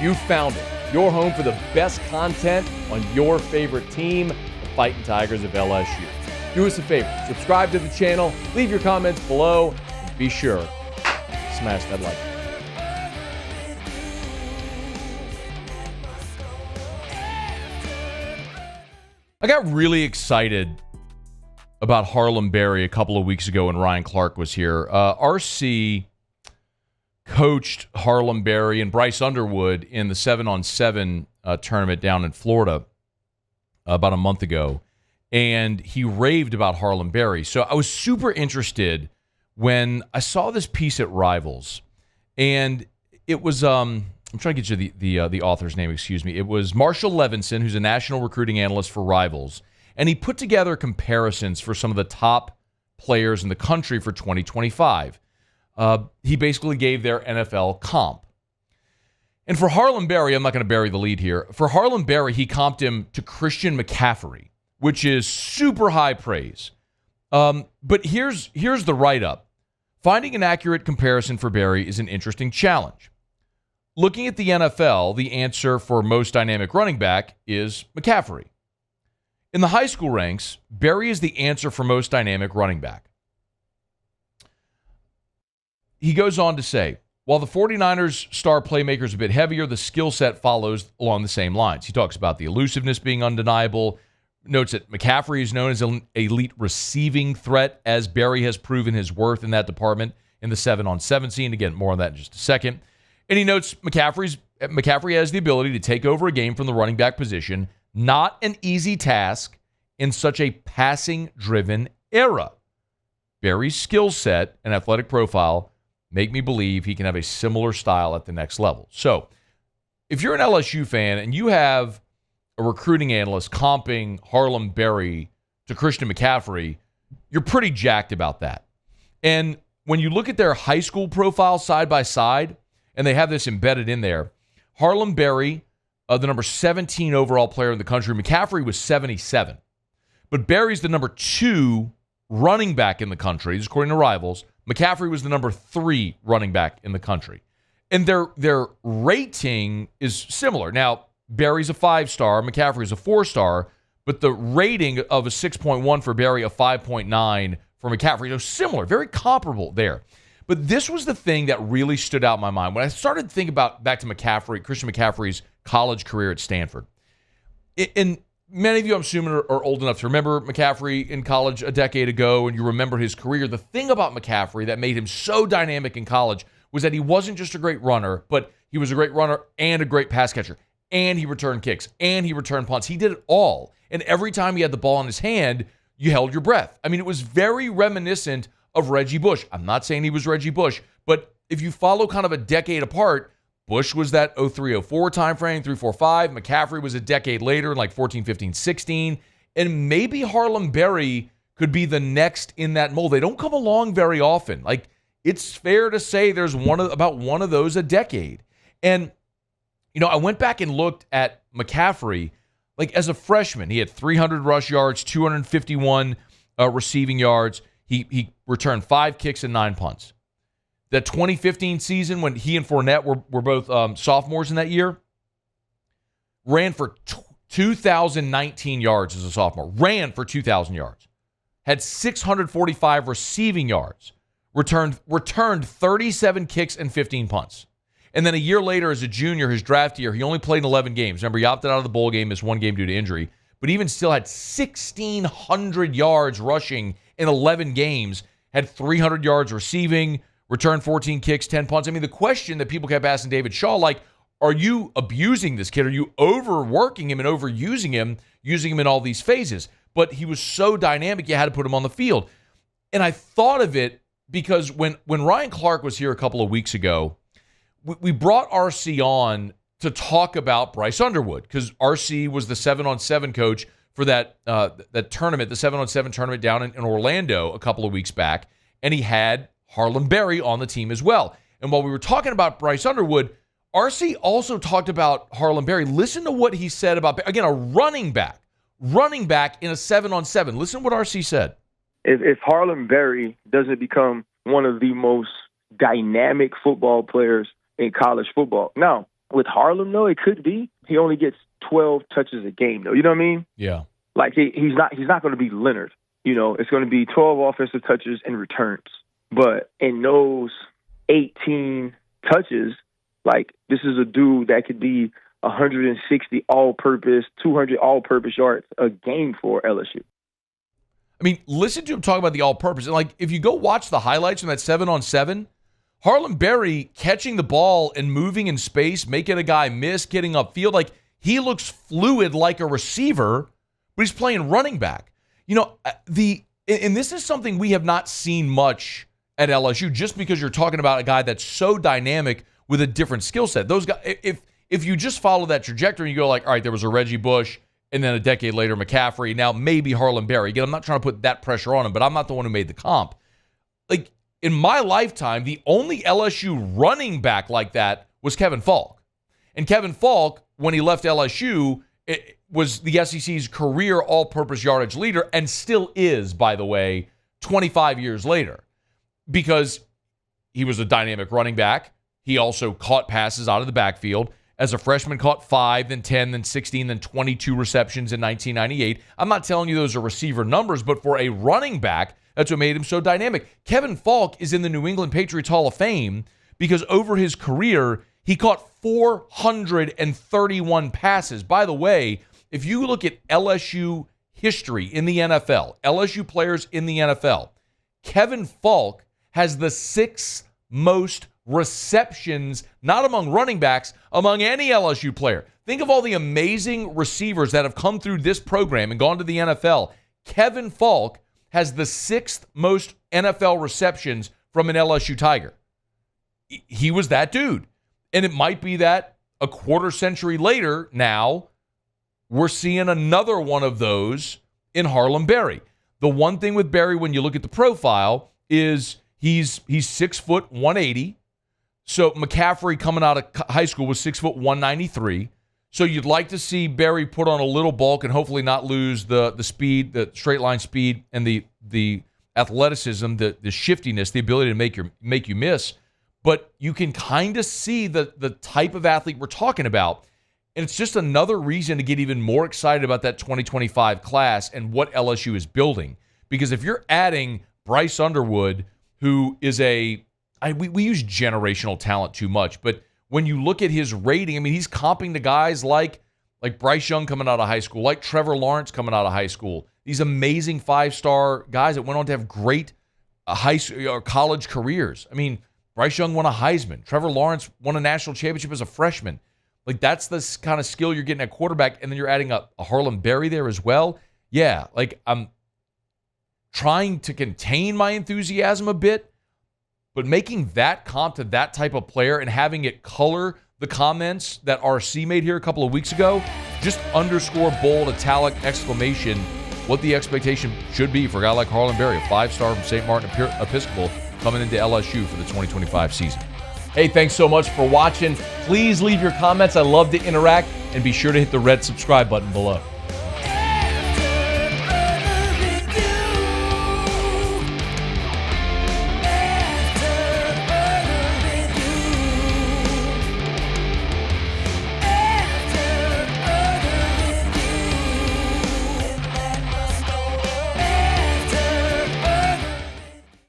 You found it. Your home for the best content on your favorite team, the Fighting Tigers of LSU. Do us a favor. Subscribe to the channel. Leave your comments below. And be sure to smash that like button. I got really excited about Harlem Berry a couple of weeks ago when Ryan Clark was here. RC coached Harlem Berry and Bryce Underwood in the 7-on-7 tournament down in Florida about a month ago, and he raved about Harlem Berry. So I was super interested when I saw this piece at Rivals, and it was I'm trying to get you the author's name, excuse me. It was Marshall Levinson, who's a national recruiting analyst for Rivals, and he put together comparisons for some of the top players in the country for 2025. He basically gave their NFL comp. And for Harlem Berry, I'm not going to bury the lead here. For Harlem Berry, he comped him to Christian McCaffrey, which is super high praise. But here's the write-up. Finding an accurate comparison for Berry is an interesting challenge. Looking at the NFL, the answer for most dynamic running back is McCaffrey. In the high school ranks, Berry is the answer for most dynamic running back. He goes on to say, while the 49ers star playmaker is a bit heavier, the skill set follows along the same lines. He talks about the elusiveness being undeniable, notes that McCaffrey is known as an elite receiving threat, as Berry has proven his worth in that department in the 7-on-7 scene. Again, more on that in just a second. And he notes McCaffrey has the ability to take over a game from the running back position, not an easy task in such a passing-driven era. Berry's skill set and athletic profile make me believe he can have a similar style at the next level. So, if you're an LSU fan and you have a recruiting analyst comping Harlem Berry to Christian McCaffrey, you're pretty jacked about that. And when you look at their high school profile side by side, and they have this embedded in there, Harlem Berry, the number 17 overall player in the country, McCaffrey was 77. But Berry's the number 2 running back in the country, this is according to Rivals. McCaffrey was the number 3 running back in the country. And their rating is similar. Now, Berry's a 5-star, McCaffrey's a 4-star, but the rating of a 6.1 for Berry, a 5.9 for McCaffrey, so similar, very comparable there. But this was the thing that really stood out in my mind. When I started to think about back to McCaffrey, Christian McCaffrey's college career at Stanford. And many of you, I'm assuming, are old enough to remember McCaffrey in college a decade ago, and you remember his career. The thing about McCaffrey that made him so dynamic in college was that he wasn't just a great runner, but he was a great runner and a great pass catcher. And he returned kicks, and he returned punts. He did it all. And every time he had the ball in his hand, you held your breath. I mean, it was very reminiscent of Reggie Bush. I'm not saying he was Reggie Bush, but if you follow kind of a decade apart, Bush was that 03-04 timeframe, 3-4-5. McCaffrey was a decade later in like 14, 15, 16. And maybe Harlem Berry could be the next in that mold. They don't come along very often. Like, it's fair to say there's about one of those a decade. And, you know, I went back and looked at McCaffrey. Like, as a freshman, he had 300 rush yards, 251 receiving yards. He returned 5 kicks and 9 punts. That 2015 season when he and Fournette were both sophomores in that year, ran for 2,019 yards as a sophomore. Ran for 2,000 yards. Had 645 receiving yards. Returned 37 kicks and 15 punts. And then a year later as a junior, his draft year, he only played in 11 games. Remember, he opted out of the bowl game, missed 1 game due to injury. But even still had 1,600 yards rushing in 11 games, had 300 yards receiving, returned 14 kicks, 10 punts. I mean, the question that people kept asking David Shaw, like, are you abusing this kid? Are you overworking him and overusing him, using him in all these phases? But he was so dynamic, you had to put him on the field. And I thought of it because when Ryan Clark was here a couple of weeks ago, we brought RC on to talk about Bryce Underwood because RC was the 7-on-7 coach for that tournament, the 7-on-7 tournament down in Orlando a couple of weeks back, and he had Harlem Berry on the team as well. And while we were talking about Bryce Underwood, RC also talked about Harlem Berry. Listen to what he said about, again, a running back in a 7-on-7. Listen to what RC said. If Harlem Berry doesn't become one of the most dynamic football players in college football. Now, With Harlem, though, it could be. He only gets 12 touches a game, though. You know what I mean? Yeah. Like, he's not going to be Leonard. You know, it's going to be 12 offensive touches and returns. But in those 18 touches, like, this is a dude that could be 160 all-purpose, 200 all-purpose yards a game for LSU. I mean, listen to him talk about the all-purpose. And, like, if you go watch the highlights from that 7-on-7, Harlem Berry catching the ball and moving in space, making a guy miss, getting upfield. Like, he looks fluid like a receiver, but he's playing running back. You know, and this is something we have not seen much at LSU, just because you're talking about a guy that's so dynamic with a different skill set. Those guys, if you just follow that trajectory, you go like, all right, there was a Reggie Bush, and then a decade later, McCaffrey, now maybe Harlem Berry. Again, I'm not trying to put that pressure on him, but I'm not the one who made the comp. Like, in my lifetime, the only LSU running back like that was Kevin Falk. And Kevin Falk, when he left LSU, it was the SEC's career all-purpose yardage leader, and still is, by the way, 25 years later, because he was a dynamic running back. He also caught passes out of the backfield. As a freshman, caught 5, then 10, then 16, then 22 receptions in 1998. I'm not telling you those are receiver numbers, but for a running back, that's what made him so dynamic. Kevin Falk is in the New England Patriots Hall of Fame because over his career, he caught 431 passes. By the way, if you look at LSU history in the NFL, LSU players in the NFL, Kevin Falk has the 6th most receptions, not among running backs, among any LSU player. Think of all the amazing receivers that have come through this program and gone to the NFL. Kevin Falk has the 6th most NFL receptions from an LSU Tiger. He was that dude. And it might be that a quarter century later now, we're seeing another one of those in Harlem Berry. The one thing with Berry, when you look at the profile, is he's 6 foot 180. So McCaffrey coming out of high school was 6 foot 193. So you'd like to see Berry put on a little bulk and hopefully not lose the speed, the straight line speed, and the athleticism, the shiftiness, the ability to make you miss. But you can kind of see the type of athlete we're talking about. And it's just another reason to get even more excited about that 2025 class and what LSU is building. Because if you're adding Bryce Underwood, who is we use generational talent too much, but when you look at his rating, I mean, he's comping to guys like Bryce Young coming out of high school, like Trevor Lawrence coming out of high school. These amazing 5-star guys that went on to have great college careers. I mean, Bryce Young won a Heisman. Trevor Lawrence won a national championship as a freshman. Like, that's the kind of skill you're getting at quarterback, and then you're adding a Harlem Berry there as well. Yeah, like, I'm trying to contain my enthusiasm a bit, but making that comp to that type of player and having it color the comments that RC made here a couple of weeks ago, just underscore, bold, italic, exclamation, what the expectation should be for a guy like Harlem Berry, a 5-star from St. Martin Episcopal, coming into LSU for the 2025 season. Hey, thanks so much for watching. Please leave your comments. I love to interact, and be sure to hit the red subscribe button below.